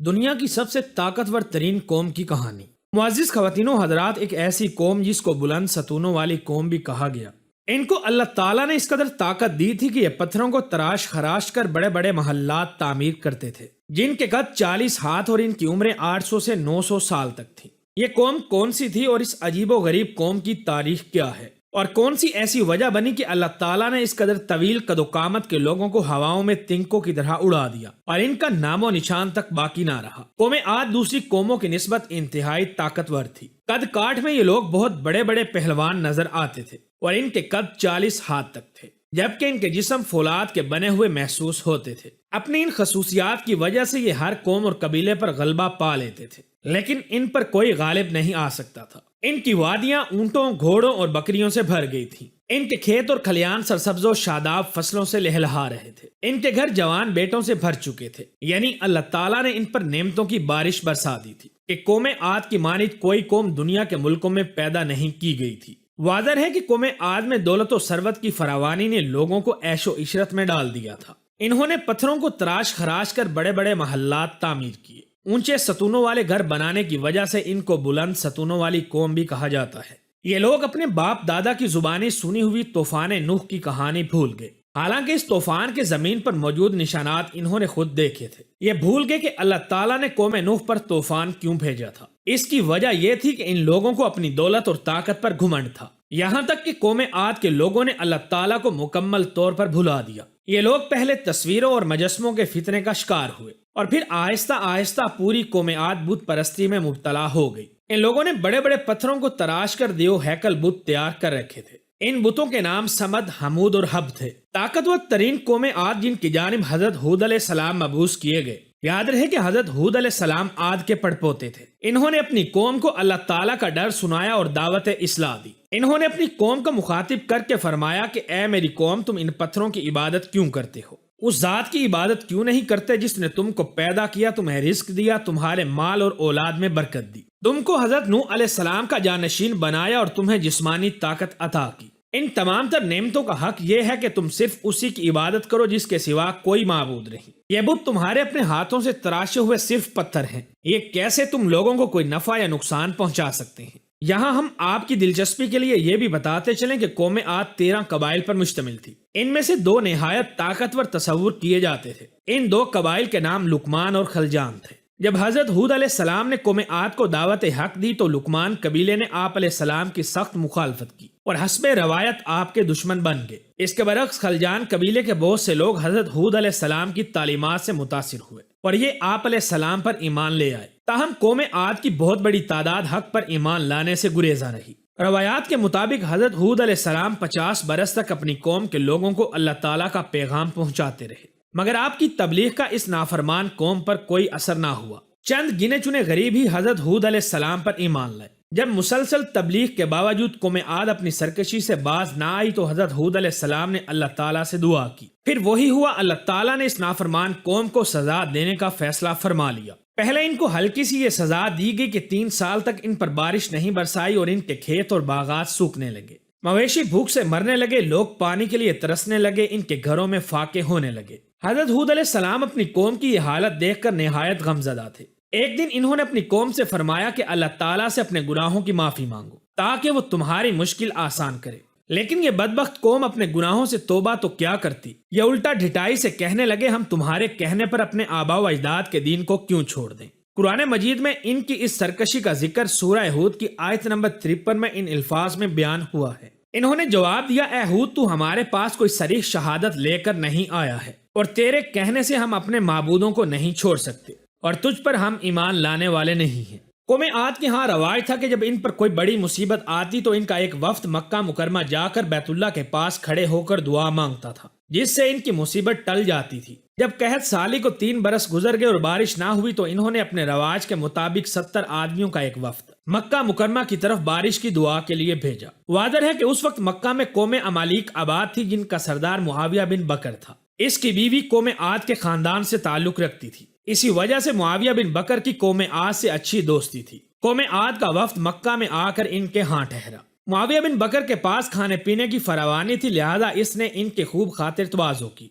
دنیا کی سب سے طاقتور ترین قوم کی کہانی۔ معزز خواتین و حضرات، ایک ایسی قوم جس کو بلند ستونوں والی قوم بھی کہا گیا، ان کو اللہ تعالیٰ نے اس قدر طاقت دی تھی کہ یہ پتھروں کو تراش خراش کر بڑے بڑے محلات تعمیر کرتے تھے، جن کے قد 40 ہاتھ اور ان کی عمریں 800 سے 900 سال تک تھی۔ یہ قوم کون سی تھی اور اس عجیب و غریب قوم کی تاریخ کیا ہے، اور کون سی ایسی وجہ بنی کہ اللہ تعالیٰ نے اس قدر طویل قد و قامت کے لوگوں کو ہواؤں میں تنکوں کی طرح اڑا دیا اور ان کا نام و نشان تک باقی نہ رہا۔ قوم عاد دوسری قوموں کی نسبت انتہائی طاقتور تھی۔ قد کاٹ میں یہ لوگ بہت بڑے بڑے پہلوان نظر آتے تھے اور ان کے قد 40 ہاتھ تک تھے، جبکہ ان کے جسم فولاد کے بنے ہوئے محسوس ہوتے تھے۔ اپنی ان خصوصیات کی وجہ سے یہ ہر قوم اور قبیلے پر غلبہ پا لیتے تھے، لیکن ان پر کوئی غالب نہیں آ سکتا تھا۔ ان کی وادیاں اونٹوں، گھوڑوں اور بکریوں سے بھر گئی تھیں۔ ان کے کھیت اور کھلیان سرسبز و شاداب فصلوں سے لہلہا رہے تھے۔ ان کے گھر جوان بیٹوں سے بھر چکے تھے، یعنی اللہ تعالیٰ نے ان پر نعمتوں کی بارش برسا دی تھی کہ قوم عاد کی مانند کوئی قوم دنیا کے ملکوں میں پیدا نہیں کی گئی تھی۔ واضح ہے کہ قوم عاد میں دولت و ثروت کی فراوانی نے لوگوں کو عیش و عشرت میں ڈال دیا تھا۔ انہوں نے پتھروں کو تراش خراش کر بڑے بڑے محلات تعمیر کیے۔ اونچے ستونوں والے گھر بنانے کی وجہ سے ان کو بلند ستونوں والی قوم بھی کہا جاتا ہے۔ یہ لوگ اپنے باپ دادا کی زبانی سنی ہوئی طوفان نوح کی کہانی بھول گئے، حالانکہ اس طوفان کے زمین پر موجود نشانات انہوں نے خود دیکھے تھے۔ یہ بھول گئے کہ اللہ تعالیٰ نے قوم نوح پر طوفان کیوں بھیجا تھا۔ اس کی وجہ یہ تھی کہ ان لوگوں کو اپنی دولت اور طاقت پر گھمنڈ تھا، یہاں تک کہ قوم عاد کے لوگوں نے اللہ تعالیٰ کو مکمل طور پر بھلا دیا۔ یہ لوگ پہلے تصویروں اور مجسموں کے فتنے کا شکار ہوئے اور پھر آہستہ آہستہ پوری قوم عاد بت پرستی میں مبتلا ہو گئی۔ ان لوگوں نے بڑے بڑے پتھروں کو تراش کر دیو ہیکل بت تیار کر رکھے تھے۔ ان بتوں کے نام سمد، حمود اور حب تھے۔ طاقتور ترین قوم عاد جن کی جانب حضرت ہود علیہ السلام مبعوث کیے گئے۔ یاد رہے کہ حضرت ہود علیہ السلام عاد کے پڑپوتے تھے۔ انہوں نے اپنی قوم کو اللہ تعالیٰ کا ڈر سنایا اور دعوت اصلاح دی۔ انہوں نے اپنی قوم کو مخاطب کر کے فرمایا کہ اے میری قوم، تم ان پتھروں کی عبادت کیوں کرتے ہو؟ اس ذات کی عبادت کیوں نہیں کرتے جس نے تم کو پیدا کیا، تمہیں رزق دیا، تمہارے مال اور اولاد میں برکت دی، تم کو حضرت نوح علیہ السلام کا جانشین بنایا اور تمہیں جسمانی طاقت عطا کی۔ ان تمام تر نعمتوں کا حق یہ ہے کہ تم صرف اسی کی عبادت کرو جس کے سوا کوئی معبود نہیں۔ یہ بت تمہارے اپنے ہاتھوں سے تراشے ہوئے صرف پتھر ہیں، یہ کیسے تم لوگوں کو کوئی نفع یا نقصان پہنچا سکتے ہیں؟ یہاں ہم آپ کی دلچسپی کے لیے یہ بھی بتاتے چلیں کہ قوم عاد 13 قبائل پر مشتمل تھی۔ ان میں سے 2 نہایت طاقتور تصور کیے جاتے تھے۔ ان 2 قبائل کے نام لقمان اور خلجان تھے۔ جب حضرت ہود علیہ السلام نے قوم عاد کو دعوت حق دی تو لقمان قبیلے نے آپ علیہ السلام کی سخت مخالفت کی اور حسب روایت آپ کے دشمن بن گئے۔ اس کے برعکس خلجان قبیلے کے بہت سے لوگ حضرت ہود علیہ السلام کی تعلیمات سے متاثر ہوئے اور یہ آپ علیہ السلام پر ایمان لے آئے۔ تاہم قوم عاد کی بہت بڑی تعداد حق پر ایمان لانے سے گریزاں رہی۔ روایات کے مطابق حضرت ہود علیہ السلام 50 برس تک اپنی قوم کے لوگوں کو اللہ تعالیٰ کا پیغام پہنچاتے رہے، مگر آپ کی تبلیغ کا اس نافرمان قوم پر کوئی اثر نہ ہوا۔ چند گنے چنے غریب ہی حضرت ہود علیہ السلام پر ایمان لائے۔ جب مسلسل تبلیغ کے باوجود قوم عاد اپنی سرکشی سے باز نہ آئی تو حضرت ہود علیہ السلام نے اللہ تعالیٰ سے دعا کی۔ پھر وہی ہوا، اللہ تعالیٰ نے اس نافرمان قوم کو سزا دینے کا فیصلہ فرما لیا۔ پہلے ان کو ہلکی سی یہ سزا دی گئی کہ 3 سال تک ان پر بارش نہیں برسائی اور ان کے کھیت اور باغات سوکھنے لگے، مویشی بھوک سے مرنے لگے، لوگ پانی کے لیے ترسنے لگے، ان کے گھروں میں فاقے ہونے لگے۔ حضرت ہود علیہ السلام اپنی قوم کی یہ حالت دیکھ کر نہایت غمزدہ تھے۔ ایک دن انہوں نے اپنی قوم سے فرمایا کہ اللہ تعالیٰ سے اپنے گناہوں کی معافی مانگو تاکہ وہ تمہاری مشکل آسان کرے۔ لیکن یہ بدبخت قوم اپنے گناہوں سے توبہ تو کیا کرتی، یہ الٹا ڈھٹائی سے کہنے لگے، ہم تمہارے کہنے پر اپنے آباء و اجداد کے دین کو کیوں چھوڑ دیں۔ قرآن مجید میں ان کی اس سرکشی کا ذکر سورہ ہود کی آیت نمبر 53 میں ان الفاظ میں بیان ہوا ہے۔ انہوں نے جواب دیا، اے ہود، تو ہمارے پاس کوئی صریح شہادت لے کر نہیں آیا ہے اور تیرے کہنے سے ہم اپنے معبودوں کو نہیں چھوڑ سکتے اور تجھ پر ہم ایمان لانے والے نہیں ہیں۔ قوم عاد کے ہاں رواج تھا کہ جب ان پر کوئی بڑی مصیبت آتی تو ان کا ایک وفد مکہ مکرمہ جا کر بیت اللہ کے پاس کھڑے ہو کر دعا مانگتا تھا، جس سے ان کی مصیبت ٹل جاتی تھی۔ جب قحط سالی کو 3 برس گزر گئے اور بارش نہ ہوئی تو انہوں نے اپنے رواج کے مطابق 70 آدمیوں کا ایک وفد مکہ مکرمہ کی طرف بارش کی دعا کے لیے بھیجا۔ واضح ہے کہ اس وقت مکہ میں قوم عمالیق آباد تھی جن کا سردار معاویہ بن بکر تھا۔ اس کی بیوی قوم عاد کے خاندان سے تعلق رکھتی تھی، اسی وجہ سے معاویہ بن بکر کی قوم عاد سے اچھی دوستی تھی۔ قوم عاد کا وفد مکہ میں آ کر ان کے ہاں ٹھہرا۔ معاویہ بن بکر کے پاس کھانے پینے کی فراوانی تھی، لہذا اس نے ان کی خوب خاطر تواضع کی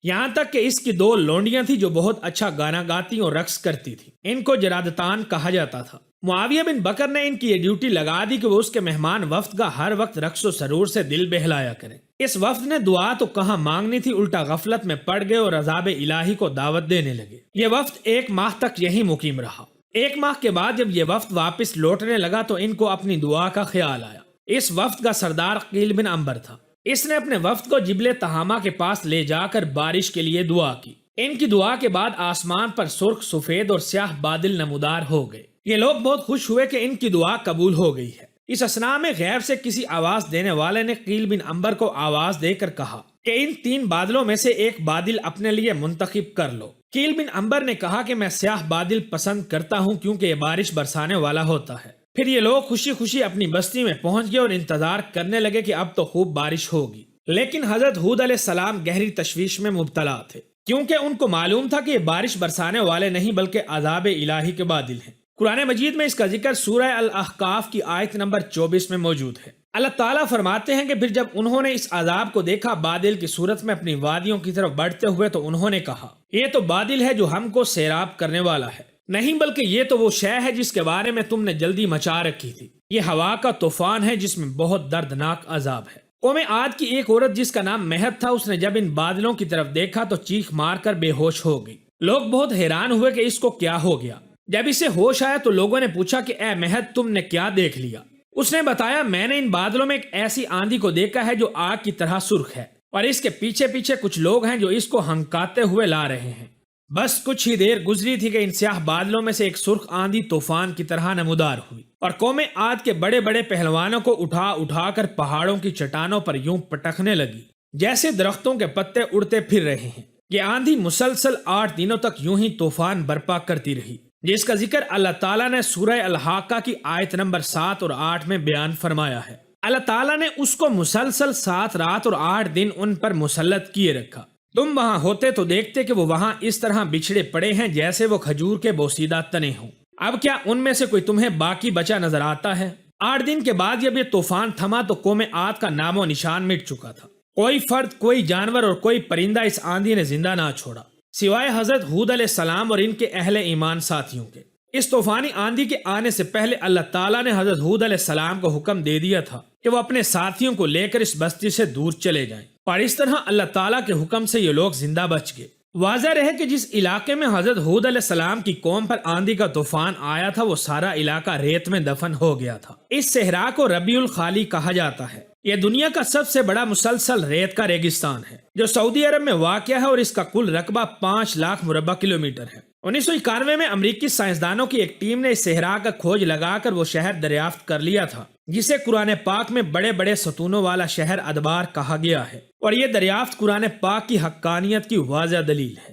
یہاں تک کہ اس کی 2 لونڈیاں تھیں جو بہت اچھا گانا گاتی اور رقص کرتی تھی. ان کو جرادتان کہا جاتا تھا. معاویہ بن بکر نے ان کی یہ ڈیوٹی لگا دی کہ وہ اس کے مہمان وفد کا ہر وقت رقص و سرور سے دل بہلایا کریں. اس وفد نے دعا تو کہاں مانگنی تھی، الٹا غفلت میں پڑ گئے اور عذاب الہی کو دعوت دینے لگے. یہ وفد 1 ماہ تک یہی مقیم رہا. 1 ماہ کے بعد جب یہ وفد واپس لوٹنے لگا تو ان کو اپنی دعا کا خیال آیا. اس وفد کا سردار قیل بن عنبر تھا. اس نے اپنے وفد کو جبل تہامہ کے پاس لے جا کر بارش کے لیے دعا کی. ان کی دعا کے بعد آسمان پر سرخ، سفید اور سیاہ بادل نمودار ہو گئے. یہ لوگ بہت خوش ہوئے کہ ان کی دعا قبول ہو گئی ہے. اس اثناء میں غیب سے کسی آواز دینے والے نے قیل بن عنبر کو آواز دے کر کہا کہ ان 3 بادلوں میں سے ایک بادل اپنے لیے منتخب کر لو. قیل بن عنبر نے کہا کہ میں سیاہ بادل پسند کرتا ہوں کیونکہ یہ بارش برسانے والا ہوتا ہے. پھر یہ لوگ خوشی خوشی اپنی بستی میں پہنچ گئے اور انتظار کرنے لگے کہ اب تو خوب بارش ہوگی. لیکن حضرت ہود علیہ السلام گہری تشویش میں مبتلا تھے، کیونکہ ان کو معلوم تھا کہ یہ بارش برسانے والے نہیں بلکہ عذاب الہی کے بادل ہیں. قرآن مجید میں اس کا ذکر سورہ الاحقاف کی آیت نمبر 24 میں موجود ہے. اللہ تعالیٰ فرماتے ہیں کہ پھر جب انہوں نے اس عذاب کو دیکھا بادل کی صورت میں اپنی وادیوں کی طرف بڑھتے ہوئے تو انہوں نے کہا یہ تو بادل ہے جو ہم کو سیراب کرنے والا ہے، نہیں بلکہ یہ تو وہ شے ہے جس کے بارے میں تم نے جلدی مچا رکھی تھی. یہ ہوا کا طوفان ہے جس میں بہت دردناک عذاب ہے. قوم عاد کی ایک عورت جس کا نام مہد تھا، اس نے جب ان بادلوں کی طرف دیکھا تو چیخ مار کر بے ہوش ہو گئی. لوگ بہت حیران ہوئے کہ اس کو کیا ہو گیا. جب اسے ہوش آیا تو لوگوں نے پوچھا کہ اے مہد تم نے کیا دیکھ لیا؟ اس نے بتایا میں نے ان بادلوں میں ایک ایسی آندھی کو دیکھا ہے جو آگ کی طرح سرخ ہے اور اس کے پیچھے پیچھے کچھ لوگ ہیں جو اس کو ہنکاتے ہوئے لا رہے ہیں. بس کچھ ہی دیر گزری تھی کہ ان سیاہ بادلوں میں سے ایک سرخ آندھی طوفان کی طرح نمودار ہوئی اور قوم عاد کے بڑے بڑے پہلوانوں کو اٹھا اٹھا کر پہاڑوں کی چٹانوں پر یوں پٹکنے لگی جیسے درختوں کے پتے اڑتے پھر رہے ہیں. یہ آندھی مسلسل 8 دنوں تک یوں ہی طوفان برپا کرتی رہی، جس کا ذکر اللہ تعالیٰ نے سورہ الحاقہ کی آیت نمبر 7 اور 8 میں بیان فرمایا ہے. اللہ تعالیٰ نے اس کو مسلسل 7 رات اور 8 دن ان پر مسلط کیے رکھا. تم وہاں ہوتے تو دیکھتے کہ وہ وہاں اس طرح بچھڑے پڑے ہیں جیسے وہ کھجور کے بوسیدہ تنے ہوں. اب کیا ان میں سے کوئی تمہیں باقی بچا نظر آتا ہے؟ 8 دن کے بعد جب یہ طوفان تھما تو قوم عاد کا نام و نشان مٹ چکا تھا. کوئی فرد، کوئی جانور اور کوئی پرندہ اس آندھی نے زندہ نہ چھوڑا سوائے حضرت ہود علیہ السلام اور ان کے اہل ایمان ساتھیوں کے. اس طوفانی آندھی کے آنے سے پہلے اللہ تعالیٰ نے حضرت ہود علیہ السلام کو حکم دے دیا تھا کہ وہ اپنے ساتھیوں کو لے کر اس بستی سے دور چلے جائیں، اور اس طرح اللہ تعالیٰ کے حکم سے یہ لوگ زندہ بچ گئے. واضح رہے کہ جس علاقے میں حضرت ہود علیہ السلام کی قوم پر آندھی کا طوفان آیا تھا وہ سارا علاقہ ریت میں دفن ہو گیا تھا. اس صحرا کو ربیع الخالی کہا جاتا ہے. یہ دنیا کا سب سے بڑا مسلسل ریت کا ریگستان ہے جو سعودی عرب میں واقع ہے اور اس کا کل رقبہ 5 لاکھ مربع کلومیٹر ہے. 1991 میں امریکی سائنسدانوں کی ایک ٹیم نے اس صحرا کا کھوج لگا کر وہ شہر دریافت کر لیا تھا جسے قرآن پاک میں بڑے بڑے ستونوں والا شہر ادبار کہا گیا ہے، اور یہ دریافت قرآن پاک کی حقانیت کی واضح دلیل ہے.